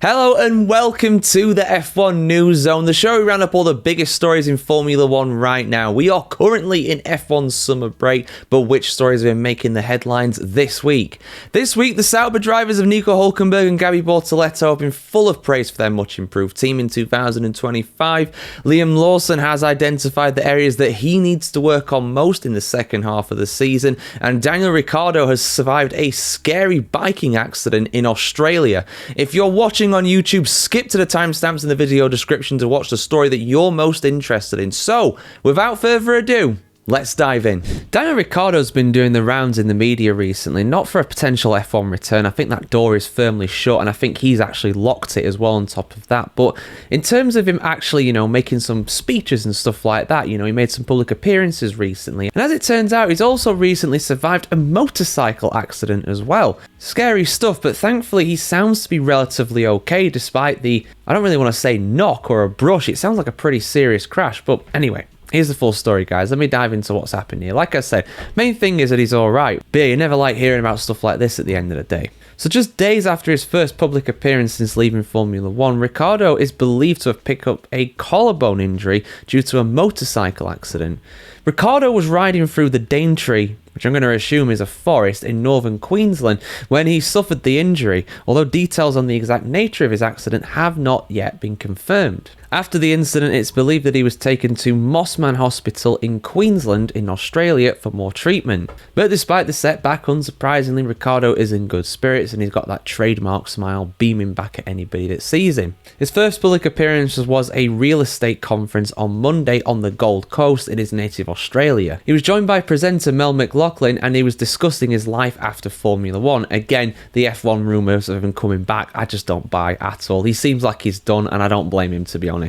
Hello and welcome to the F1 News Zone, the show where we round up all the biggest stories in Formula 1 right now. We are currently in F1's summer break, but which stories have been making the headlines this week? This week, the Sauber drivers of Nico Hülkenberg and Gabriel Bortoleto have been full of praise for their much improved team in 2025. Liam Lawson has identified the areas that he needs to work on most in the second half of the season, and Daniel Ricciardo has survived a scary biking accident in Australia. If you're watching on YouTube, skip to the timestamps in the video description to watch the story that you're most interested in. So, without further ado, let's dive in. Daniel Ricciardo's been doing the rounds in the media recently, not for a potential F1 return. I think that door is firmly shut, and I think he's actually locked it as well on top of that. But in terms of him actually, making some speeches and stuff like that, he made some public appearances recently. And as it turns out, he's also recently survived a motorcycle accident as well. Scary stuff, but thankfully he sounds to be relatively okay despite the, I don't really want to say knock or a brush. It sounds like a pretty serious crash, but anyway. Here's the full story, guys. Let me dive into what's happened here. Like I said, main thing is that he's alright. But yeah, you never like hearing about stuff like this at the end of the day. So just days after his first public appearance since leaving Formula 1, Ricciardo is believed to have picked up a collarbone injury due to a motorcycle accident. Ricciardo was riding through the Daintree, which I'm going to assume is a forest in northern Queensland, when he suffered the injury, although details on the exact nature of his accident have not yet been confirmed. After the incident, it's believed that he was taken to Mossman Hospital in Queensland in Australia for more treatment. But despite the setback, unsurprisingly, Ricciardo is in good spirits and he's got that trademark smile beaming back at anybody that sees him. His first public appearance was a real estate conference on Monday on the Gold Coast in his native Australia. He was joined by presenter Mel McLaughlin and he was discussing his life after Formula 1. Again, the F1 rumours of him coming back, I just don't buy at all. He seems like he's done and I don't blame him, to be honest.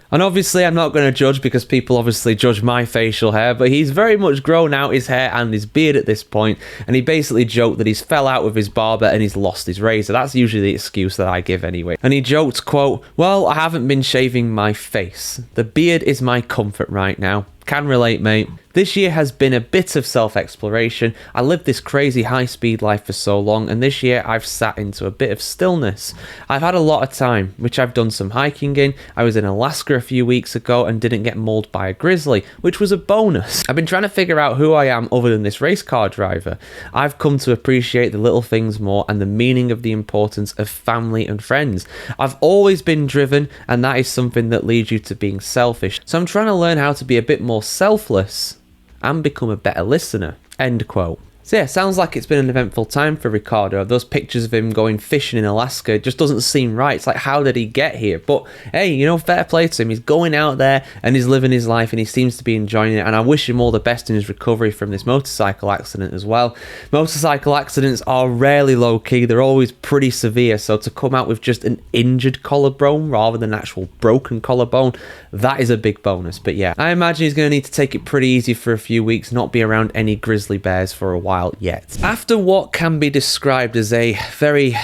And obviously I'm not going to judge because people obviously judge my facial hair, but he's very much grown out his hair and his beard at this point, and he basically joked that he's fell out with his barber and he's lost his razor. That's usually the excuse that I give anyway. And he joked, quote, "Well, I haven't been shaving my face. The beard is my comfort right now. Can relate, mate. This year has been a bit of self-exploration. I lived this crazy high-speed life for so long, and this year I've sat into a bit of stillness. I've had a lot of time, which I've done some hiking in. I was in Alaska a few weeks ago and didn't get mauled by a grizzly, which was a bonus. I've been trying to figure out who I am other than this race car driver. I've come to appreciate the little things more and the meaning of the importance of family and friends. I've always been driven, and that is something that leads you to being selfish. So I'm trying to learn how to be a bit more selfless and become a better listener." End quote. So yeah, sounds like it's been an eventful time for Ricciardo. Those pictures of him going fishing in Alaska just doesn't seem right. It's like, how did he get here? But hey, fair play to him. He's going out there and he's living his life and he seems to be enjoying it. And I wish him all the best in his recovery from this motorcycle accident as well. Motorcycle accidents are rarely low-key. They're always pretty severe. So to come out with just an injured collarbone rather than an actual broken collarbone, that is a big bonus. But yeah, I imagine he's going to need to take it pretty easy for a few weeks, not be around any grizzly bears for a while yet. After what can be described as a very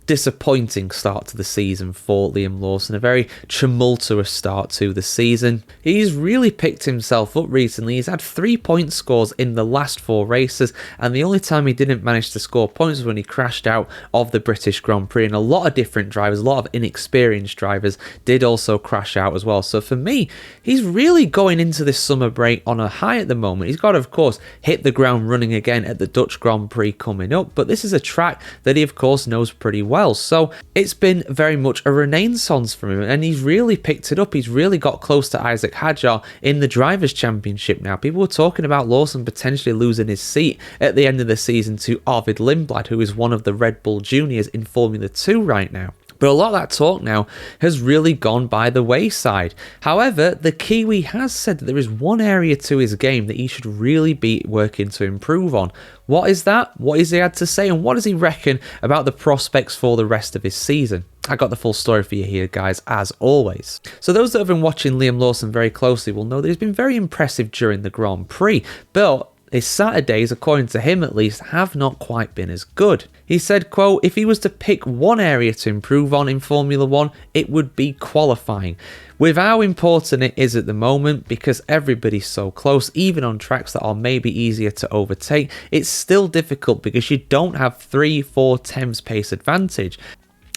disappointing start to the season for Liam Lawson, a very tumultuous start to the season, he's really picked himself up recently. He's had 3-point scores in the last 4 races, and the only time he didn't manage to score points was when he crashed out of the British Grand Prix, and a lot of different drivers, a lot of inexperienced drivers did also crash out as well. So for me, he's really going into this summer break on a high at the moment. He's got to, of course, hit the ground running again at the Dutch Grand Prix coming up, but this is a track that he, of course, knows pretty well. So it's been very much a renaissance for him, and he's really picked it up. He's really got close to Isaac Hadjar in the Drivers' Championship now. People were talking about Lawson potentially losing his seat at the end of the season to Arvid Lindblad, who is one of the Red Bull juniors in Formula 2 right now. But a lot of that talk now has really gone by the wayside. However, the Kiwi has said that there is one area to his game that he should really be working to improve on. What is that? What has he had to say? And what does he reckon about the prospects for the rest of his season? I got the full story for you here, guys, as always. So those that have been watching Liam Lawson very closely will know that he's been very impressive during the Grand Prix, but his Saturdays, according to him at least, have not quite been as good. He said, quote, "If he was to pick one area to improve on in Formula 1, it would be qualifying. With how important it is at the moment, because everybody's so close, even on tracks that are maybe easier to overtake, it's still difficult because you don't have 3-4 tenths pace advantage.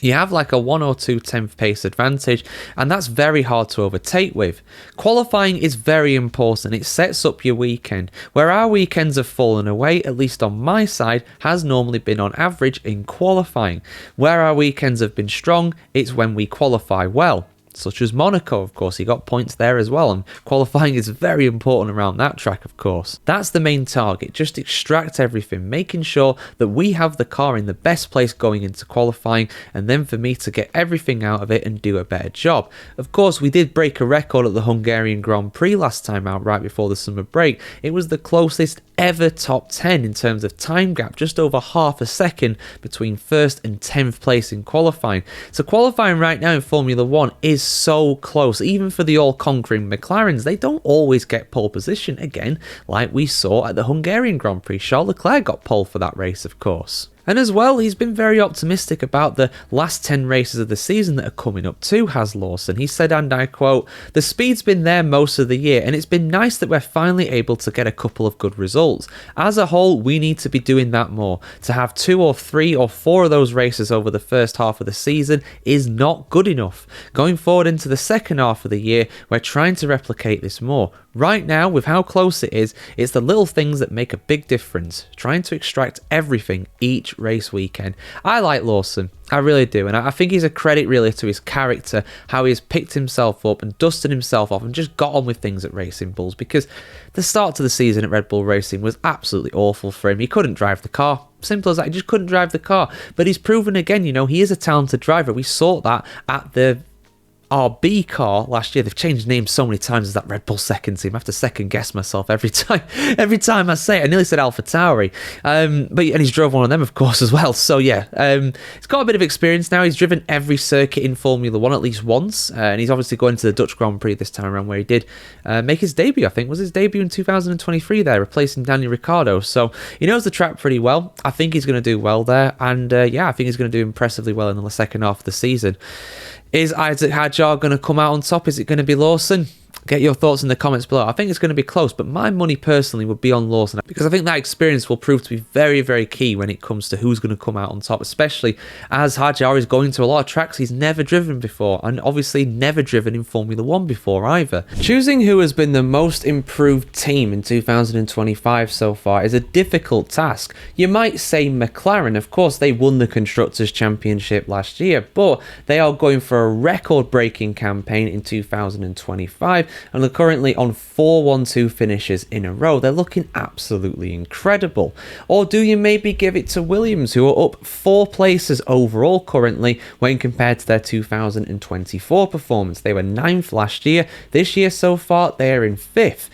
you have like a 1 or 2 tenth pace advantage, and that's very hard to overtake with. Qualifying is very important. It sets up your weekend. Where our weekends have fallen away, at least on my side, has normally been on average in qualifying. Where our weekends have been strong, it's when we qualify well. Such as Monaco, of course, he got points there as well, and qualifying is very important around that track, of course. That's the main target, just extract everything, making sure that we have the car in the best place going into qualifying, and then for me to get everything out of it and do a better job. Of course, we did break a record at the Hungarian Grand Prix last time out, right before the summer break. It was the closest ever top 10 in terms of time gap, just over half a second between 1st and 10th place in qualifying. So qualifying right now in Formula 1 is so close. Even for the all-conquering McLarens, they don't always get pole position again, like we saw at the Hungarian Grand Prix. Charles Leclerc got pole for that race, of course. And as well, he's been very optimistic about the last 10 races of the season that are coming up too, has Lawson. He said, and I quote, "The speed's been there most of the year, and it's been nice that we're finally able to get a couple of good results. As a whole, we need to be doing that more. To have 2 or 3 or 4 of those races over the first half of the season is not good enough. Going forward into the second half of the year, we're trying to replicate this more. Right now, with how close it is, it's the little things that make a big difference. Trying to extract everything each race weekend." I like Lawson. I really do, and I think he's a credit really to his character, how he has picked himself up and dusted himself off and just got on with things at Racing Bulls, because the start to the season at Red Bull Racing was absolutely awful for him. He couldn't drive the car. Simple as that. He just couldn't drive the car. But he's proven again, he is a talented driver. We saw that at the RB car last year. They've changed names so many times as that Red Bull second team. I have to second guess myself every time I say it. I nearly said AlphaTauri, and he's drove one of them, of course, as well. So yeah, he's got a bit of experience now. He's driven every circuit in Formula 1 at least once, and he's obviously going to the Dutch Grand Prix this time around, where he did make his debut. I think was his debut in 2023 there, replacing Daniel Ricciardo. So he knows the track pretty well. I think he's going to do well there, and I think he's going to do impressively well in the second half of the season. Is Isaac Hadjar going to come out on top? Is it going to be Lawson? Get your thoughts in the comments below. I think it's going to be close, but my money personally would be on Lawson, because I think that experience will prove to be very, very key when it comes to who's going to come out on top, especially as Hadjar is going to a lot of tracks he's never driven before, and obviously never driven in Formula 1 before either. Choosing who has been the most improved team in 2025 so far is a difficult task. You might say McLaren. Of course, they won the Constructors' Championship last year, but they are going for a record-breaking campaign in 2025, and are currently on 4 1-2 finishes in a row. They're looking absolutely incredible. Or do you maybe give it to Williams, who are up 4 places overall currently when compared to their 2024 performance? They were 9th last year. This year so far, they are in 5th.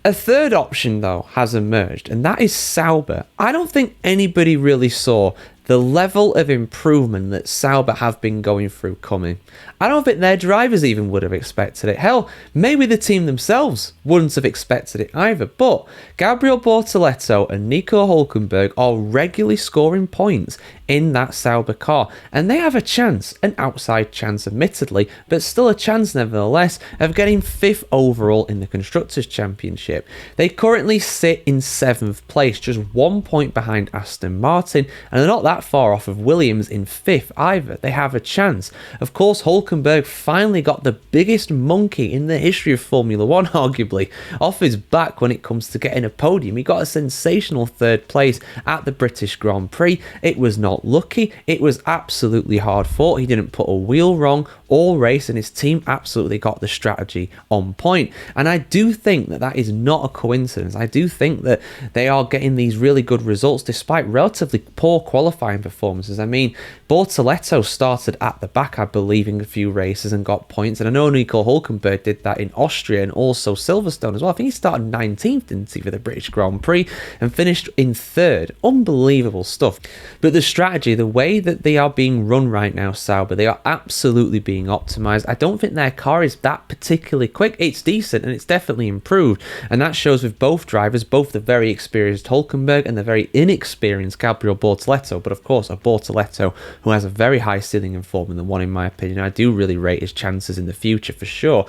A third option, though, has emerged, and that is Sauber. I don't think anybody really saw the level of improvement that Sauber have been going through coming. I don't think their drivers even would have expected it. Hell, maybe the team themselves wouldn't have expected it either. But Gabriel Bortoleto and Nico Hülkenberg are regularly scoring points in that Sauber car, and they have a chance, an outside chance admittedly, but still a chance nevertheless, of getting 5th overall in the Constructors' Championship. They currently sit in 7th place, just 1 point behind Aston Martin, and they're not that far off of Williams in 5th either. They have a chance. Of course, Hülkenberg finally got the biggest monkey in the history of Formula 1, arguably, off his back when it comes to getting a podium. He got a sensational 3rd place at the British Grand Prix. It was not lucky. It was absolutely hard fought. He didn't put a wheel wrong all race, and his team absolutely got the strategy on point. And I do think that that is not a coincidence. I do think that they are getting these really good results despite relatively poor qualifying performances. I mean, Bortoleto started at the back, I believe, in a few races and got points, and I know Nico Hülkenberg did that in Austria and also Silverstone as well. I think he started 19th, didn't he, for the British Grand Prix, and finished in 3rd. Unbelievable stuff. But the strategy, the way that they are being run right now, Sauber, they are absolutely being optimized. I don't think their car is that particularly quick. It's decent and it's definitely improved, and that shows with both drivers, both the very experienced Hülkenberg and the very inexperienced Gabriel Bortoleto. But of course, a Bortoleto who has a very high ceiling in Formula 1 in my opinion. I do really rate his chances in the future for sure.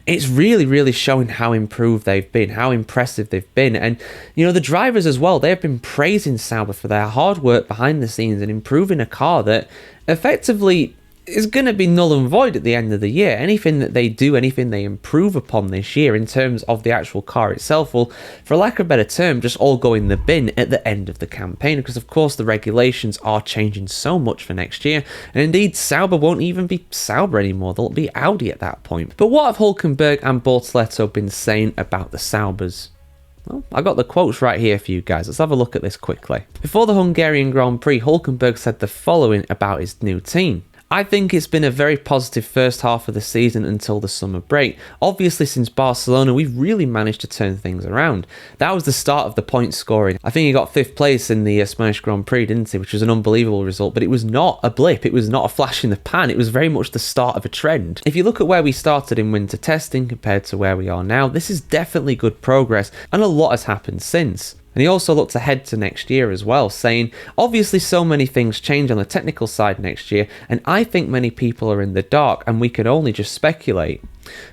It's really, really showing how improved they've been, how impressive they've been. And the drivers as well, they've been praising Sauber for their hard work behind the scenes scenes and improving a car that effectively is going to be null and void at the end of the year. Anything that they do, anything they improve upon this year in terms of the actual car itself will, for lack of a better term, just all go in the bin at the end of the campaign, because of course the regulations are changing so much for next year, and indeed Sauber won't even be Sauber anymore, they'll be Audi at that point. But what have Hülkenberg and Bortoleto been saying about the Saubers? Well, I got the quotes right here for you guys. Let's have a look at this quickly. Before the Hungarian Grand Prix, Hülkenberg said the following about his new team. I think it's been a very positive first half of the season until the summer break. Obviously, since Barcelona, we've really managed to turn things around. That was the start of the point scoring. I think he got 5th place in the Spanish Grand Prix, didn't he? Which was an unbelievable result, but it was not a blip. It was not a flash in the pan. It was very much the start of a trend. If you look at where we started in winter testing compared to where we are now, this is definitely good progress, and a lot has happened since. And he also looked ahead to next year as well, saying, obviously so many things change on the technical side next year, and I think many people are in the dark and we can only just speculate.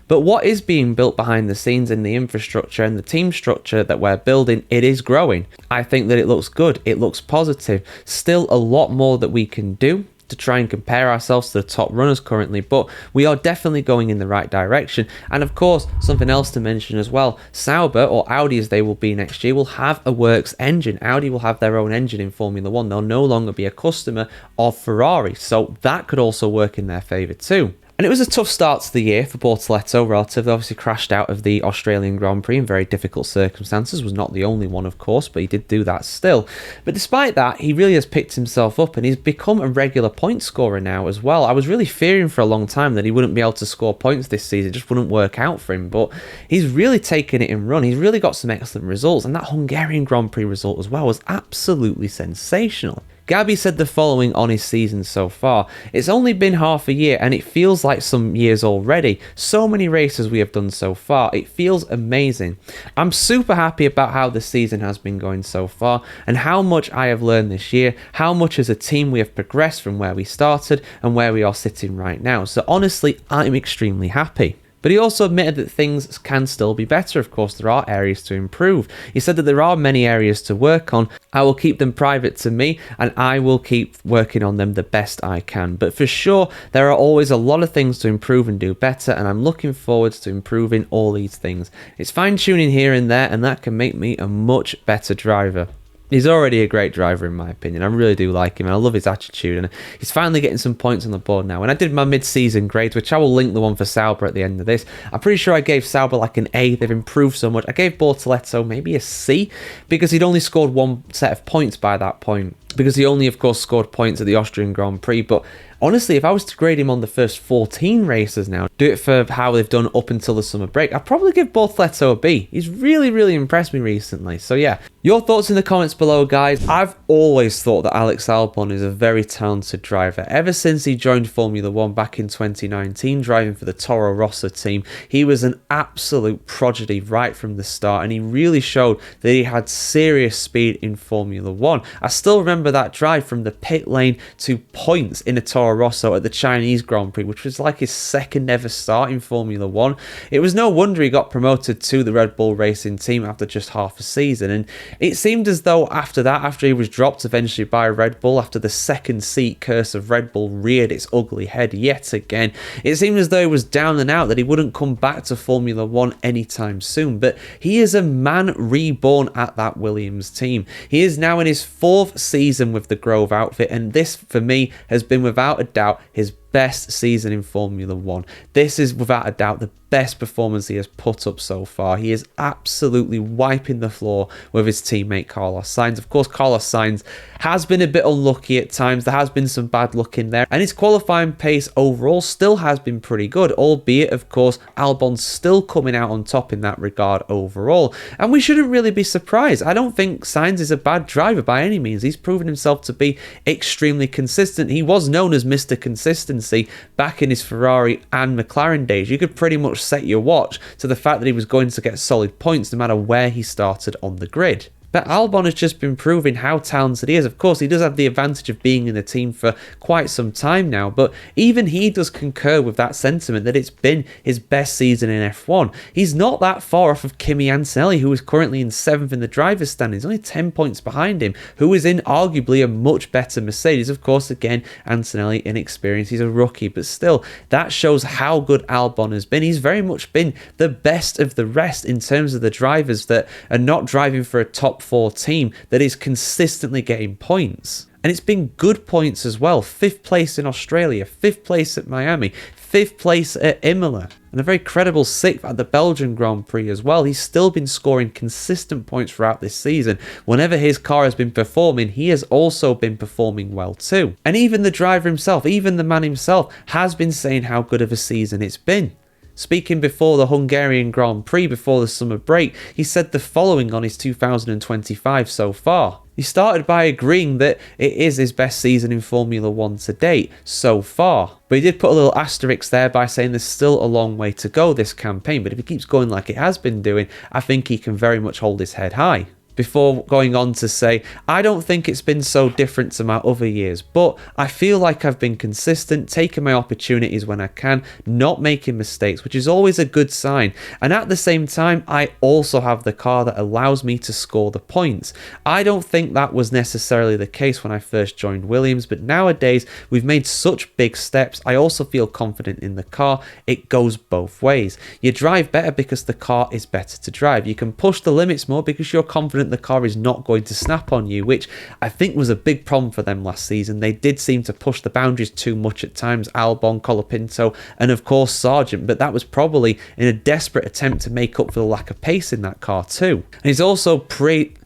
But what is being built behind the scenes in the infrastructure and the team structure that we're building, it is growing. I think that it looks good, it looks positive. Still a lot more that we can do to try and compare ourselves to the top runners currently, but we are definitely going in the right direction. And of course, something else to mention as well, Sauber, or Audi as they will be next year, will have a works engine. Audi will have their own engine in Formula 1. They'll no longer be a customer of Ferrari, so that could also work in their favour too. And it was a tough start to the year for Bortoleto, relatively. Obviously crashed out of the Australian Grand Prix in very difficult circumstances. Was not the only one, of course, but he did do that still. But despite that, he really has picked himself up and he's become a regular point scorer now as well. I was really fearing for a long time that he wouldn't be able to score points this season. It just wouldn't work out for him, but he's really taken it in run. He's really got some excellent results, and that Hungarian Grand Prix result as well was absolutely sensational. Gabi said the following on his season so far. It's only been half a year and it feels like some years already. So many races we have done so far. It feels amazing. I'm super happy about how the season has been going so far and how much I have learned this year, how much as a team we have progressed from where we started and where we are sitting right now. So honestly, I'm extremely happy. But he also admitted that things can still be better. Of course, there are areas to improve. He said that there are many areas to work on. I will keep them private to me and I will keep working on them the best I can. But for sure, there are always a lot of things to improve and do better, and I'm looking forward to improving all these things. It's fine-tuning here and there, and that can make me a much better driver. He's already a great driver in my opinion. I really do like him and I love his attitude, and he's finally getting some points on the board now. When I did my mid-season grades, which I will link the one for Sauber at the end of this, I'm pretty sure I gave Sauber like an A. They've improved so much. I gave Bortoleto maybe a C because he'd only scored one set of points by that point, because he only of course scored points at the Austrian Grand Prix. But honestly, if I was to grade him on the first 14 races now, do it for how they've done up until the summer break, I'd probably give Bortoleto a B. He's really impressed me recently. So yeah, your thoughts in the comments below, guys. I've always thought that Alex Albon is a very talented driver. Ever since he joined Formula 1 back in 2019, driving for the Toro Rosso team, he was an absolute prodigy right from the start, and he really showed that he had serious speed in Formula 1. I still remember that drive from the pit lane to points in a Toro Rosso at the Chinese Grand Prix, which was like his second ever start in Formula 1. It was no wonder he got promoted to the Red Bull Racing team after just half a season, and it seemed as though after that, after he was dropped eventually by Red Bull, after the second seat curse of Red Bull reared its ugly head yet again, it seemed as though he was down and out, that he wouldn't come back to Formula 1 anytime soon. But he is a man reborn at that Williams team. He is now in his 4th season with the Grove outfit, and this for me has been without a doubt his best season in Formula 1. This is without a doubt the best performance he has put up so far. He is absolutely wiping the floor with his teammate Carlos Sainz. Of course, Carlos Sainz has been a bit unlucky at times. There has been some bad luck in there, and his qualifying pace overall still has been pretty good, albeit of course Albon's still coming out on top in that regard overall, and we shouldn't really be surprised. I don't think Sainz is a bad driver by any means. He's proven himself to be extremely consistent. He was known as Mr. Consistency back in his Ferrari and McLaren days. You could pretty much set your watch to the fact that he was going to get solid points no matter where he started on the grid. But Albon has just been proving how talented he is. Of course, he does have the advantage of being in the team for quite some time now, but even he does concur with that sentiment that it's been his best season in F1. He's not that far off of Kimi Antonelli, who is currently in 7th in the driver's standings, only 10 points behind him, who is in arguably a much better Mercedes. Of course, again, Antonelli inexperienced, he's a rookie, but still, that shows how good Albon has been. He's very much been the best of the rest in terms of the drivers that are not driving for a top 4 team that is consistently getting points. And it's been good points as well. 5th place in Australia, 5th place at Miami, 5th place at Imola, and a very credible 6th at the Belgian Grand Prix as well. He's still been scoring consistent points throughout this season. Whenever his car has been performing, he has also been performing well too. And even the driver himself, even the man himself, has been saying how good of a season it's been. Speaking before the Hungarian Grand Prix before the summer break, he said the following on his 2025 so far. He started by agreeing that it is his best season in Formula 1 to date so far. But he did put a little asterisk there by saying there's still a long way to go this campaign, but if he keeps going like it has been doing, I think he can very much hold his head high. Before going on to say, I don't think it's been so different to my other years, but I feel like I've been consistent, taking my opportunities when I can, not making mistakes, which is always a good sign. And at the same time, I also have the car that allows me to score the points. I don't think that was necessarily the case when I first joined Williams, but nowadays we've made such big steps. I also feel confident in the car. It goes both ways. You drive better because the car is better to drive. You can push the limits more because you're confident the car is not going to snap on you, which I think was a big problem for them last season. They did seem to push the boundaries too much at times, Albon, Colapinto, and of course Sargent, but that was probably in a desperate attempt to make up for the lack of pace in that car too. And he's also praised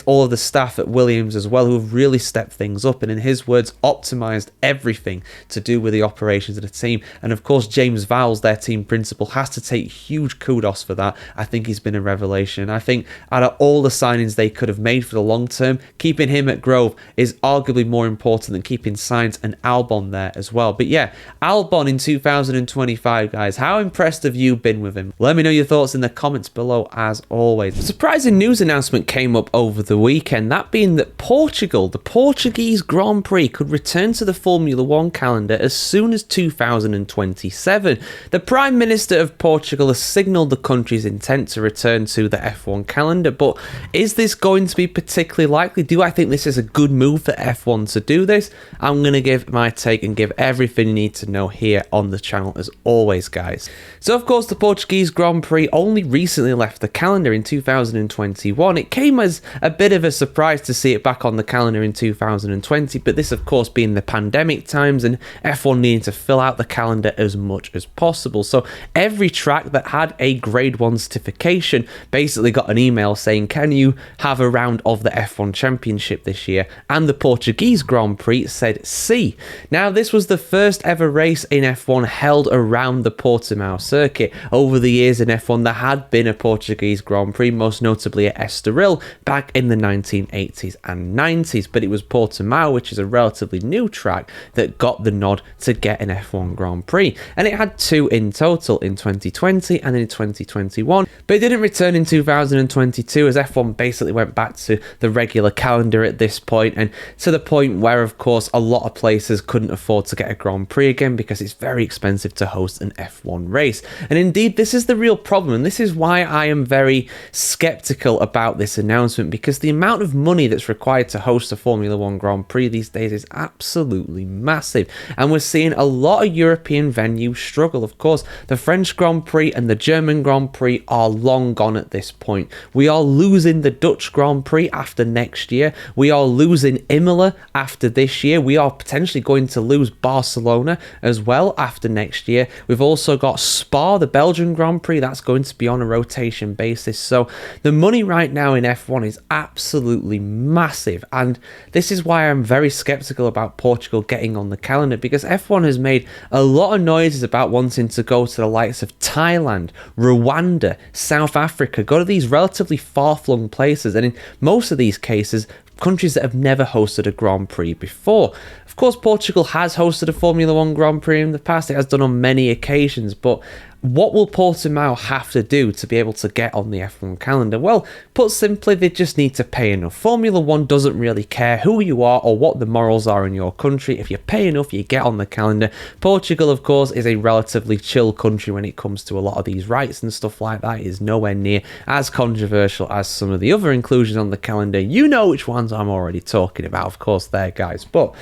all of the staff at Williams as well, who have really stepped things up and, in his words, optimised everything to do with the operations of the team. And of course, James Vowles, their team principal, has to take huge kudos for that. I think he's been a revelation. I think out of all the signings they could have made for the long term, keeping him at Grove is arguably more important than keeping Sainz and Albon there as well. But yeah, Albon in 2025, guys, how impressed have you been with him? Let me know your thoughts in the comments below as always. Surprising news announcement came up over the weekend, that being that Portugal, the Portuguese Grand Prix, could return to the Formula 1 calendar as soon as 2027. The Prime Minister of Portugal has signalled the country's intent to return to the F1 calendar, but is this going to be particularly likely? Do I think this is a good move for F1 to do this? I'm going to give my take and give everything you need to know here on the channel as always, guys. So of course, the Portuguese Grand Prix only recently left the calendar in 2021. It came as a bit of a surprise to see it back on the calendar in 2020, but this of course being the pandemic times and F1 needing to fill out the calendar as much as possible. So every track that had a grade 1 certification basically got an email saying, can you have a round of the F1 Championship this year? And the Portuguese Grand Prix said sí. Now this was the first ever race in F1 held around the Portimao circuit. Over the years in F1 there had been a Portuguese Grand Prix, most notably at Estoril back in the 1980s and 90s, but it was Portimao, which is a relatively new track, that got the nod to get an F1 Grand Prix, and it had 2 in total, in 2020 and in 2021, but it didn't return in 2022 as F1 basically went back to the regular calendar at this point, and to the point where of course a lot of places couldn't afford to get a Grand Prix again because it's very expensive to host an F1 race. And indeed this is the real problem, and this is why I am very skeptical about this announcement, because the amount of money that's required to host a Formula 1 Grand Prix these days is absolutely massive, and we're seeing a lot of European venues struggle. Of course, the French Grand Prix and the German Grand Prix are long gone at this point. We are losing the Dutch Grand Prix after next year. We are losing Imola after this year. We are potentially going to lose Barcelona as well after next year. We've also got Spa, the Belgian Grand Prix, that's going to be on a rotation basis. So the money right now in F1 is absolutely massive, and this is why I'm very skeptical about Portugal getting on the calendar, because F1 has made a lot of noises about wanting to go to the likes of Thailand, Rwanda, South Africa, go to these relatively far-flung places, and in most of these cases countries that have never hosted a Grand Prix before. Of course, Portugal has hosted a Formula 1 Grand Prix in the past. It has done on many occasions, but What will Portimao have to do to be able to get on the F1 calendar? Well, put simply, they just need to pay enough. Formula One doesn't really care who you are or what the morals are in your country. If you pay enough, you get on the calendar. Portugal, of course, is a relatively chill country when it comes to a lot of these rights and stuff like that. It is nowhere near as controversial as some of the other inclusions on the calendar. You know which ones I'm already talking about, of course, there, guys. But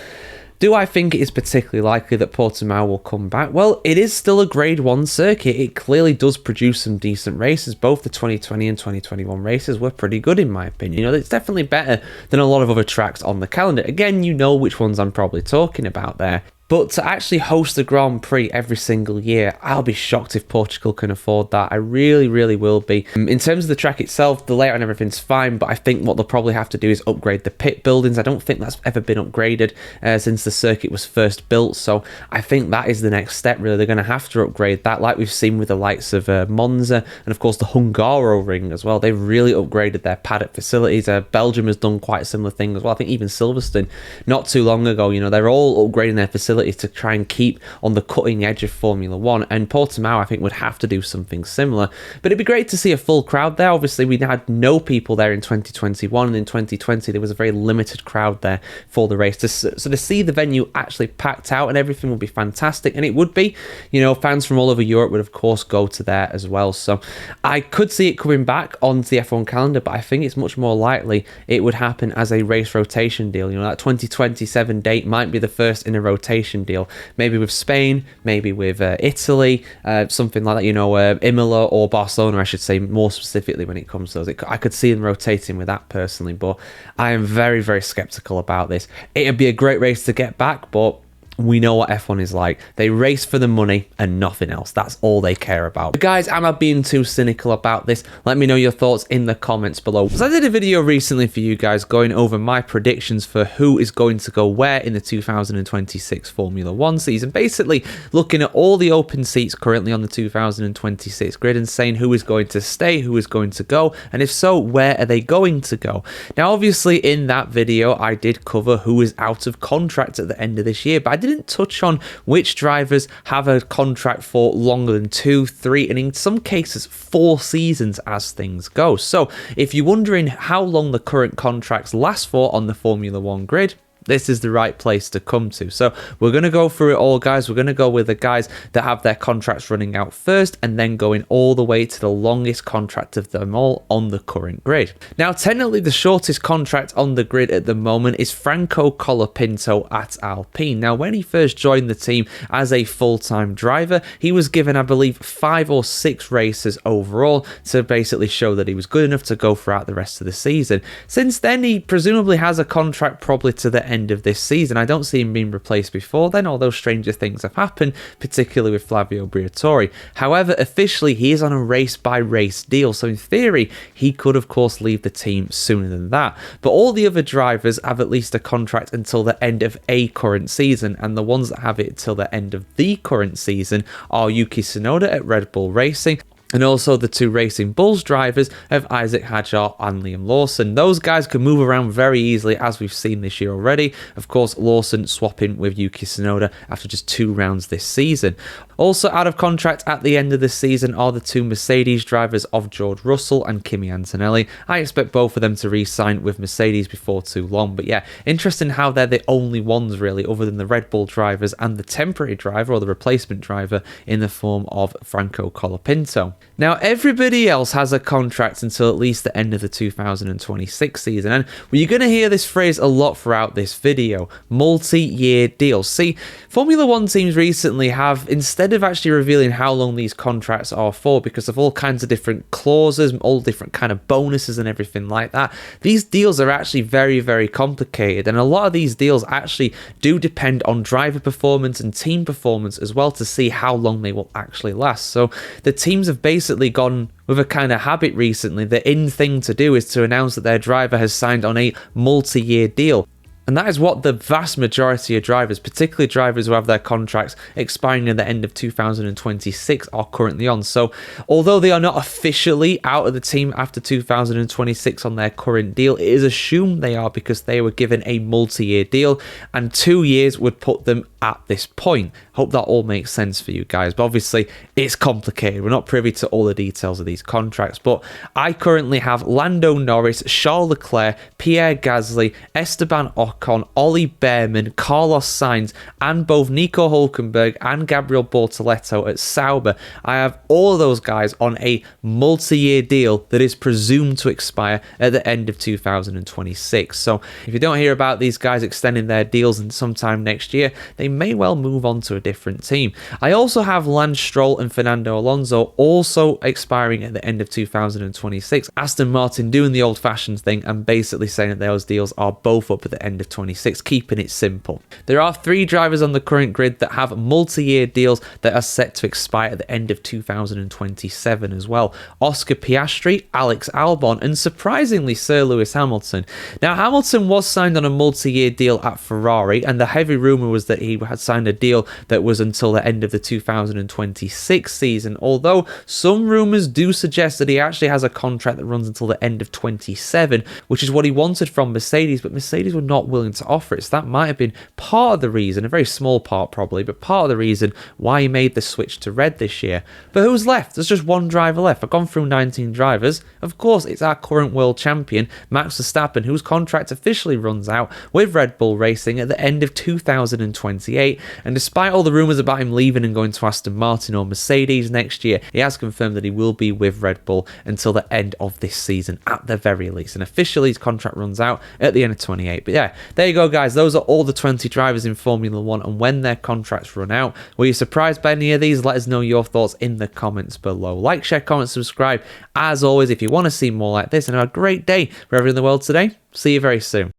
do I think it is particularly likely that Portimao will come back? Well, it is still a Grade 1 circuit. It clearly does produce some decent races. Both the 2020 and 2021 races were pretty good, in my opinion. You know, it's definitely better than a lot of other tracks on the calendar. Again, you know which ones I'm probably talking about there. But to actually host the Grand Prix every single year, I'll be shocked if Portugal can afford that. I really, really will be. In terms of the track itself, the layout and everything's fine, but I think what they'll probably have to do is upgrade the pit buildings. I don't think that's ever been upgraded since the circuit was first built, so I think that is the next step, really. They're going to have to upgrade that, like we've seen with the likes of Monza, and of course the Hungaro ring as well. They've really upgraded their paddock facilities. Belgium has done quite a similar thing as well. I think even Silverstone, not too long ago, you know, they're all upgrading their facilities to try and keep on the cutting edge of Formula One, and Portimao I think would have to do something similar. But it'd be great to see a full crowd there. Obviously we had no people there in 2021, and in 2020 there was a very limited crowd there for the race. So to see the venue actually packed out and everything would be fantastic, and it would be, you know, fans from all over Europe would of course go to there as well. So I could see it coming back onto the F1 calendar, but I think it's much more likely it would happen as a race rotation deal. You know, that 2027 date might be the first in a rotation deal, maybe with Spain, maybe with Italy, something like that, you know, Imola or Barcelona, I should say, more specifically when it comes to those. I could see them rotating with that personally, but I am very, very skeptical about this. It'd be a great race to get back, but we know what F1 is like. They race for the money and nothing else. That's all they care about. But guys, am I being too cynical about this? Let me know your thoughts in the comments below. So I did a video recently for you guys going over my predictions for who is going to go where in the 2026 Formula One season. Basically looking at all the open seats currently on the 2026 grid and saying who is going to stay, who is going to go, and if so, where are they going to go? Now, obviously in that video, I did cover who is out of contract at the end of this year, but I didn't touch on which drivers have a contract for longer than 2, 3, and in some cases 4 seasons as things go. So if you're wondering how long the current contracts last for on the Formula One grid, this is the right place to come to. So we're going to go through it all, guys. We're going to go with the guys that have their contracts running out first, and then going all the way to the longest contract of them all on the current grid. Now, technically the shortest contract on the grid at the moment is Franco Colapinto at Alpine. Now, when he first joined the team as a full-time driver, he was given, I believe, 5 or 6 races overall to basically show that he was good enough to go throughout the rest of the season. Since then, he presumably has a contract probably to the end of this season. I don't see him being replaced before then, although stranger things have happened, particularly with Flavio Briatore. However, officially he is on a race-by-race deal, so in theory he could of course leave the team sooner than that. But all the other drivers have at least a contract until the end of a current season, and the ones that have it till the end of the current season are Yuki Tsunoda at Red Bull Racing, and also the 2 Racing Bulls drivers of Isaac Hadjar and Liam Lawson. Those guys can move around very easily, as we've seen this year already. Of course, Lawson swapping with Yuki Tsunoda after just 2 rounds this season. Also out of contract at the end of the season are the 2 Mercedes drivers of George Russell and Kimi Antonelli. I expect both of them to re-sign with Mercedes before too long. But yeah, interesting how they're the only ones really, other than the Red Bull drivers and the temporary driver or the replacement driver in the form of Franco Colapinto. Now, everybody else has a contract until at least the end of the 2026 season, and you're going to hear this phrase a lot throughout this video: multi-year deals. See, Formula One teams recently have, instead of actually revealing how long these contracts are for, because of all kinds of different clauses, all different kind of bonuses and everything like that, these deals are actually very, very complicated, and a lot of these deals actually do depend on driver performance and team performance as well to see how long they will actually last. So the teams have basically gone with a kind of habit recently. The in thing to do is to announce that their driver has signed on a multi-year deal. And that is what the vast majority of drivers, particularly drivers who have their contracts expiring at the end of 2026, are currently on. So although they are not officially out of the team after 2026 on their current deal, it is assumed they are because they were given a multi-year deal and 2 years would put them at this point. Hope that all makes sense for you guys. But obviously it's complicated. We're not privy to all the details of these contracts. But I currently have Lando Norris, Charles Leclerc, Pierre Gasly, Esteban Ocon, Ollie Behrman, Carlos Sainz, and both Nico Hülkenberg and Gabriel Bortoleto at Sauber. I have all of those guys on a multi-year deal that is presumed to expire at the end of 2026. So if you don't hear about these guys extending their deals in sometime next year, they may well move on to a different team. I also have Lance Stroll and Fernando Alonso also expiring at the end of 2026. Aston Martin doing the old-fashioned thing and basically saying that those deals are both up at the end of 26, keeping it simple. There are 3 drivers on the current grid that have multi-year deals that are set to expire at the end of 2027 as well. Oscar Piastri, Alex Albon, and surprisingly Sir Lewis Hamilton. Now Hamilton was signed on a multi-year deal at Ferrari, and the heavy rumour was that he had signed a deal that was until the end of the 2026 season, although some rumours do suggest that he actually has a contract that runs until the end of 27, which is what he wanted from Mercedes, but Mercedes were not willing to offer it. So that might have been part of the reason, a very small part probably, but part of the reason why he made the switch to red this year. But who's left? There's just one driver left. I've gone through 19 drivers. Of course, it's our current world champion, Max Verstappen, whose contract officially runs out with Red Bull Racing at the end of 2028. And despite all the rumours about him leaving and going to Aston Martin or Mercedes next year, he has confirmed that he will be with Red Bull until the end of this season at the very least. And officially his contract runs out at the end of 28. But yeah, there you go guys. Those are all the 20 drivers in Formula 1 and when their contracts run out. Were you surprised by any of these? Let us know your thoughts in the comments below. Like, share, comment, subscribe. As always, if you want to see more like this, and have a great day wherever in the world today. See you very soon.